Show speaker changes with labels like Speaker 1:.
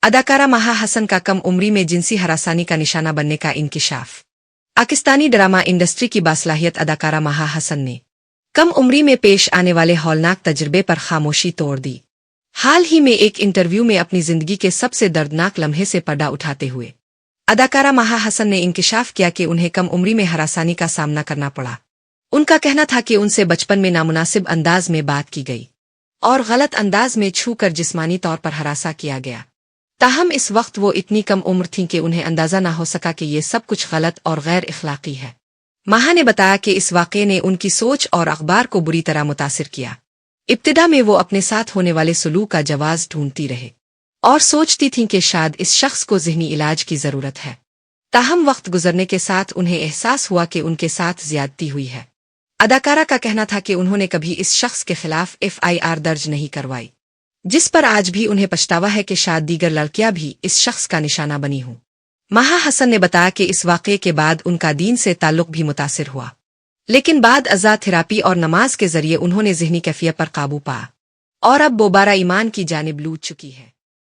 Speaker 1: अदाकारा महा हसन का कम उम्री में जिनसी हरासानी का निशाना बनने का इंकिशाफ। पाकिस्तानी ड्रामा इंडस्ट्री की बासलाहियत अदाकारा महा हसन ने कम उम्री में पेश आने वाले हौलनाक तजुर्बे पर खामोशी तोड़ दी। हाल ही में एक इंटरव्यू में अपनी जिंदगी के सबसे दर्दनाक लम्हे से पर्दा उठाते हुए अदाकारा महा हसन ने इंकिशाफ किया कि उन्हें कम उम्री में हरासानी का सामना करना पड़ा। उनका कहना था कि उनसे बचपन में नामुनासिब अंदाज में बात की गई और गलत अंदाज में छू कर जिस्मानी तौर पर हरासा किया गया। ताहम इस वक्त वो इतनी कम उम्र थीं कि उन्हें अंदाजा ना हो सका कि ये सब कुछ गलत और गैर इखलाकी है। महा ने बताया कि इस वाक़े ने उनकी सोच और अखबार को बुरी तरह मुतासिर किया। इब्तिदा में वो अपने साथ होने वाले सलूक का जवाज ढूंढती रहे और सोचती थीं कि शायद इस शख्स को ज़हनी इलाज की ज़रूरत है। ताहम वक्त गुजरने के साथ उन्हें एहसास हुआ कि उनके साथ ज़्यादती हुई है। अदाकारा का कहना था कि उन्होंने कभी इस शख्स के खिलाफ FIR दर्ज नहीं करवाई, जिस पर आज भी उन्हें पछतावा है कि शायद दीगर लड़कियां भी इस शख्स का निशाना बनी हों। महा हसन ने बताया कि इस वाक़े के बाद उनका दीन से ताल्लुक़ भी मुतासिर हुआ, लेकिन बाद अज़ा थेरापी और नमाज के जरिए उन्होंने ज़हनी कैफियत पर काबू पाया और अब दोबारा ईमान की जानिब लूट चुकी है।